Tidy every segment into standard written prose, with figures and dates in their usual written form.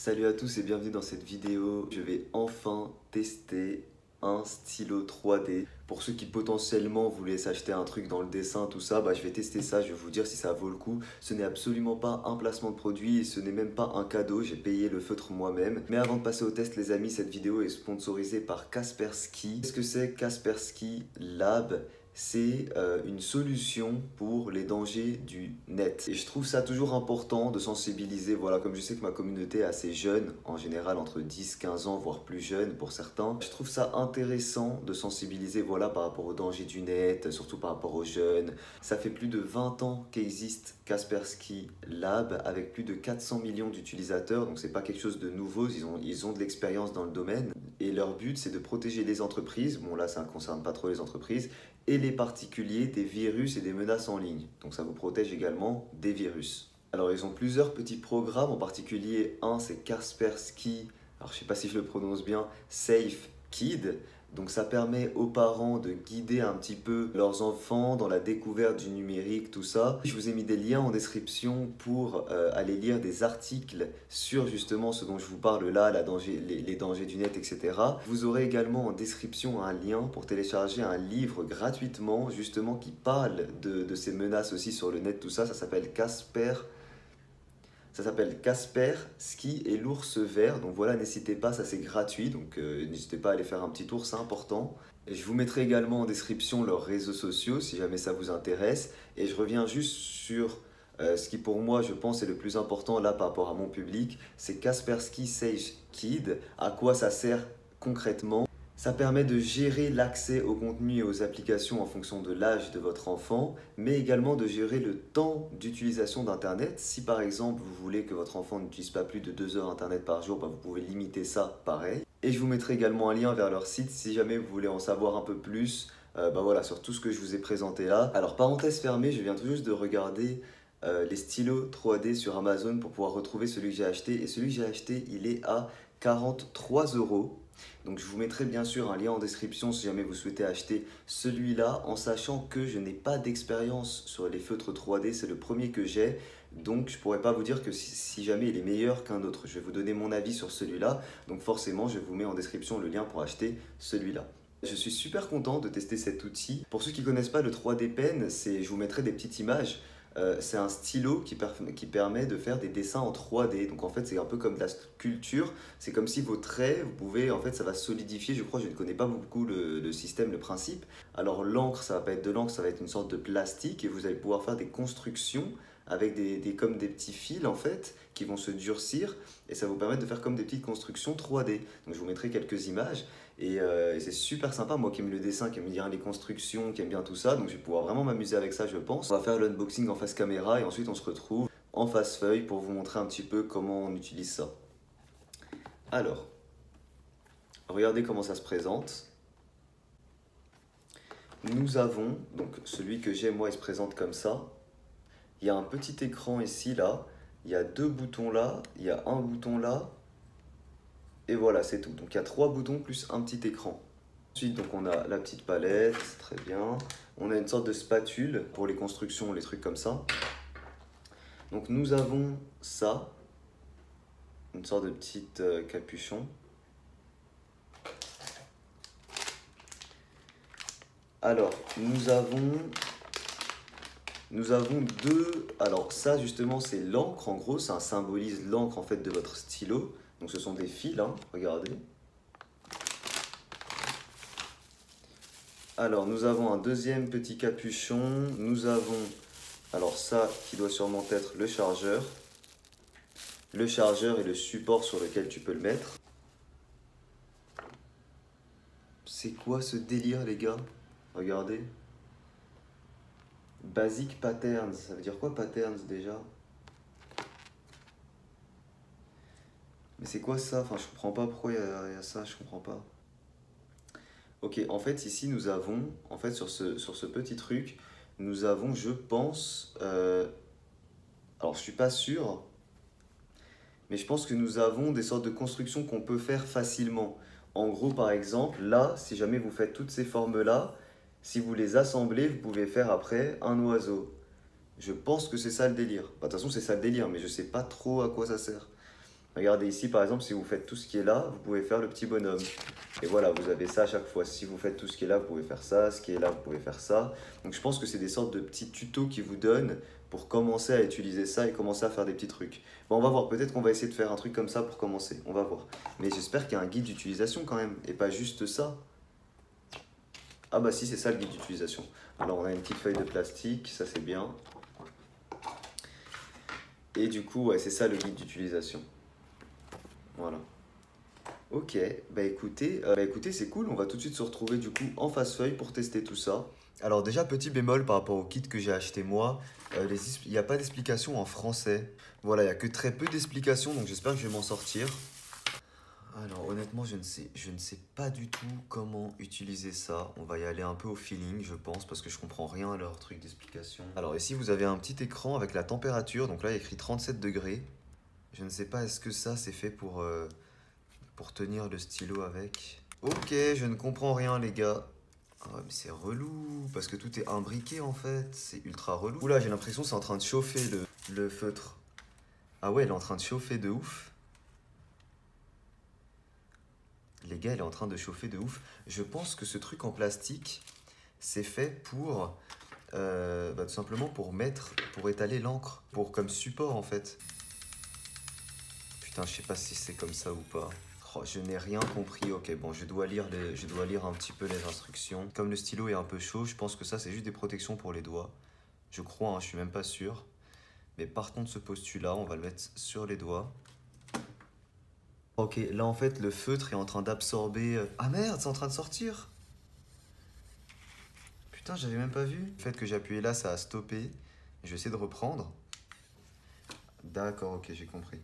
Salut à tous et bienvenue dans cette vidéo. Je vais enfin tester un stylo 3D. Pour ceux qui potentiellement voulaient s'acheter un truc dans le dessin, tout ça, je vais tester ça, je vais vous dire si ça vaut le coup. Ce n'est absolument pas un placement de produit et ce n'est même pas un cadeau, j'ai payé le feutre moi-même. Mais avant de passer au test les amis, cette vidéo est sponsorisée par Kaspersky. Qu'est-ce que c'est Kaspersky Lab? C'est une solution pour les dangers du net. Et je trouve ça toujours important de sensibiliser, voilà, comme je sais que ma communauté est assez jeune, en général entre 10-15 ans, voire plus jeune pour certains, je trouve ça intéressant de sensibiliser, voilà, par rapport aux dangers du net, surtout par rapport aux jeunes. Ça fait plus de 20 ans qu'existe Kaspersky Lab, avec plus de 400 millions d'utilisateurs, donc c'est pas quelque chose de nouveau, ils ont de l'expérience dans le domaine. Et leur but, c'est de protéger les entreprises, bon là ça ne concerne pas trop les entreprises, et les particuliers des virus et des menaces en ligne. Donc ça vous protège également des virus. Alors ils ont plusieurs petits programmes, en particulier un c'est Kaspersky, alors je ne sais pas si je le prononce bien, Safe Kid. Donc ça permet aux parents de guider un petit peu leurs enfants dans la découverte du numérique, tout ça. Je vous ai mis des liens en description pour aller lire des articles sur justement ce dont je vous parle là, les dangers du net, etc. Vous aurez également en description un lien pour télécharger un livre gratuitement justement qui parle de ces menaces aussi sur le net, tout ça. Ça s'appelle Casper, Ski et l'ours vert. Donc voilà, n'hésitez pas, ça c'est gratuit. Donc n'hésitez pas à aller faire un petit tour, c'est important. Et je vous mettrai également en description leurs réseaux sociaux si jamais ça vous intéresse. Et je reviens juste sur ce qui pour moi je pense est le plus important là par rapport à mon public. C'est Kaspersky Safe Kid. À quoi ça sert concrètement? Ça permet de gérer l'accès au contenu et aux applications en fonction de l'âge de votre enfant, mais également de gérer le temps d'utilisation d'Internet. Si par exemple vous voulez que votre enfant n'utilise pas plus de 2 heures Internet par jour, vous pouvez limiter ça pareil. Et je vous mettrai également un lien vers leur site si jamais vous voulez en savoir un peu plus voilà, sur tout ce que je vous ai présenté là. Alors parenthèse fermée, je viens tout juste de regarder les stylos 3D sur Amazon pour pouvoir retrouver celui que j'ai acheté. Et celui que j'ai acheté, il est à 43 €. Donc je vous mettrai bien sûr un lien en description si jamais vous souhaitez acheter celui-là, en sachant que je n'ai pas d'expérience sur les feutres 3D, c'est le premier que j'ai, donc je ne pourrais pas vous dire que si jamais il est meilleur qu'un autre. Je vais vous donner mon avis sur celui-là, donc forcément je vous mets en description le lien pour acheter celui-là. Je suis super content de tester cet outil. Pour ceux qui ne connaissent pas le 3D Pen, je vous mettrai des petites images. C'est un stylo qui permet de faire des dessins en 3D. Donc en fait, c'est un peu comme de la sculpture. C'est comme si vos traits, vous pouvez, en fait, ça va solidifier. Je crois, je ne connais pas beaucoup le système, le principe. Alors l'encre, ça va pas être de l'encre, ça va être une sorte de plastique et vous allez pouvoir faire des constructions avec comme des petits fils en fait qui vont se durcir et ça va vous permettre de faire comme des petites constructions 3D. Donc je vous mettrai quelques images et c'est super sympa, moi qui aime le dessin, qui aime bien les constructions, qui aime bien tout ça, donc je vais pouvoir vraiment m'amuser avec ça je pense. On va faire l'unboxing en face caméra et ensuite on se retrouve en face feuille pour vous montrer un petit peu comment on utilise ça. Alors, regardez comment ça se présente. Nous avons, donc celui que j'ai moi il se présente comme ça. Il y a un petit écran ici, là. Il y a 2 boutons là. Il y a un bouton là. Et voilà, c'est tout. Donc il y a 3 boutons plus un petit écran. Ensuite, donc on a la petite palette, très bien. On a une sorte de spatule pour les constructions, les trucs comme ça. Donc nous avons ça. Une sorte de petit capuchon. Alors, nous avons deux. Alors ça justement c'est l'encre, en gros ça symbolise l'encre en fait de votre stylo. Donc ce sont des fils, hein, regardez. Alors nous avons un deuxième petit capuchon. Nous avons alors ça qui doit sûrement être le chargeur. Le chargeur et le support sur lequel tu peux le mettre. C'est quoi ce délire les gars? Regardez. Basic Patterns, ça veut dire quoi Patterns déjà? Mais c'est quoi ça? Enfin je comprends pas pourquoi il y a ça, je comprends pas. Ok, en fait ici nous avons, en fait sur ce petit truc, nous avons je pense, alors je suis pas sûr, mais je pense que nous avons des sortes de constructions qu'on peut faire facilement. En gros par exemple, là, si jamais vous faites toutes ces formes là, si vous les assemblez, vous pouvez faire après un oiseau. Je pense que c'est ça le délire. De toute façon c'est ça le délire, mais je sais pas trop à quoi ça sert. Regardez ici, par exemple, si vous faites tout ce qui est là, vous pouvez faire le petit bonhomme. Et voilà, vous avez ça à chaque fois. Si vous faites tout ce qui est là, vous pouvez faire ça. Ce qui est là, vous pouvez faire ça. Donc je pense que c'est des sortes de petits tutos qui vous donnent pour commencer à utiliser ça et commencer à faire des petits trucs. Bon, on va voir, peut-être qu'on va essayer de faire un truc comme ça pour commencer. On va voir. Mais j'espère qu'il y a un guide d'utilisation quand même, et pas juste ça. Ah bah si, c'est ça le guide d'utilisation. Alors on a une petite feuille de plastique, ça c'est bien. Et du coup, ouais, c'est ça le guide d'utilisation. Voilà. Ok, bah écoutez, c'est cool. On va tout de suite se retrouver du coup en face feuille pour tester tout ça. Alors déjà, petit bémol par rapport au kit que j'ai acheté moi, il n'y a pas d'explication en français. Voilà, il n'y a que très peu d'explications, donc j'espère que je vais m'en sortir. Alors honnêtement, je ne sais pas du tout comment utiliser ça. On va y aller un peu au feeling, je pense, parce que je comprends rien à leur truc d'explication. Alors ici, vous avez un petit écran avec la température. Donc là, il y a écrit 37 degrés. Je ne sais pas, est-ce que ça, c'est fait pour tenir le stylo avec? Ok, je ne comprends rien, les gars. Ah ouais, mais c'est relou, parce que tout est imbriqué, en fait. C'est ultra relou. Oula, j'ai l'impression que c'est en train de chauffer, le feutre. Ah ouais, il est en train de chauffer de ouf. Les gars, il est en train de chauffer de ouf. Je pense que ce truc en plastique, c'est fait pour, tout simplement pour étaler l'encre, comme support en fait. Putain, je sais pas si c'est comme ça ou pas. Oh, je n'ai rien compris. Ok, bon, je dois lire un petit peu les instructions. Comme le stylo est un peu chaud, je pense que ça, c'est juste des protections pour les doigts. Je crois, hein, je suis même pas sûr. Mais partons de ce postulat, on va le mettre sur les doigts. Ok, là en fait le feutre est en train d'absorber... Ah merde, c'est en train de sortir. Putain, j'avais même pas vu. Le fait que j'ai appuyé là, ça a stoppé. Je vais essayer de reprendre. D'accord, ok, j'ai compris.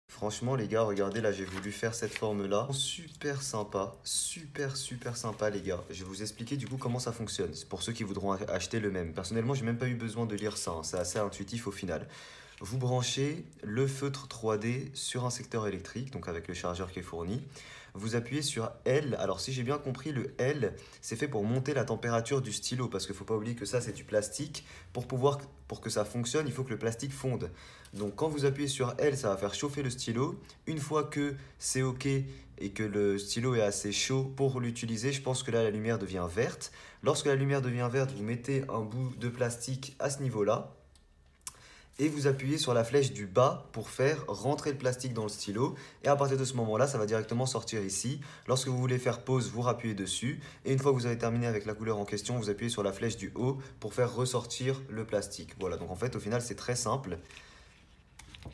Franchement les gars, regardez là, j'ai voulu faire cette forme-là. Super sympa, super sympa les gars. Je vais vous expliquer du coup comment ça fonctionne. C'est pour ceux qui voudront acheter le même. Personnellement, j'ai même pas eu besoin de lire ça, hein. C'est assez intuitif au final. Vous branchez le feutre 3D sur un secteur électrique, donc avec le chargeur qui est fourni. Vous appuyez sur L. Alors si j'ai bien compris, le L, c'est fait pour monter la température du stylo, parce qu'il ne faut pas oublier que ça, c'est du plastique. Pour que ça fonctionne, il faut que le plastique fonde. Donc quand vous appuyez sur L, ça va faire chauffer le stylo. Une fois que c'est OK et que le stylo est assez chaud pour l'utiliser, je pense que là, la lumière devient verte. Lorsque la lumière devient verte, vous mettez un bout de plastique à ce niveau-là. Et vous appuyez sur la flèche du bas pour faire rentrer le plastique dans le stylo. Et à partir de ce moment-là, ça va directement sortir ici. Lorsque vous voulez faire pause, vous rappuyez dessus. Et une fois que vous avez terminé avec la couleur en question, vous appuyez sur la flèche du haut pour faire ressortir le plastique. Voilà, donc en fait, au final, c'est très simple.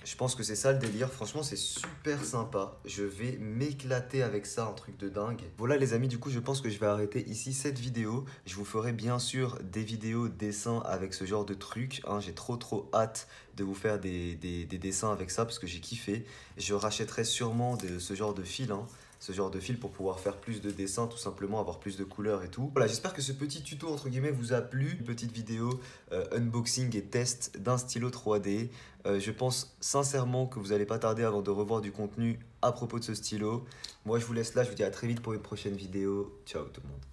Je pense que c'est ça le délire. Franchement, c'est super sympa. Je vais m'éclater avec ça, un truc de dingue. Voilà les amis, du coup, je pense que je vais arrêter ici cette vidéo. Je vous ferai bien sûr des vidéos dessins avec ce genre de trucs, hein. J'ai trop hâte de vous faire des dessins avec ça parce que j'ai kiffé. Je rachèterai sûrement ce genre de fil, hein. Ce genre de fil pour pouvoir faire plus de dessins, tout simplement, avoir plus de couleurs et tout. Voilà, j'espère que ce petit tuto, entre guillemets, vous a plu. Une petite vidéo unboxing et test d'un stylo 3D. Je pense sincèrement que vous n'allez pas tarder avant de revoir du contenu à propos de ce stylo. Moi, je vous laisse là, je vous dis à très vite pour une prochaine vidéo. Ciao tout le monde.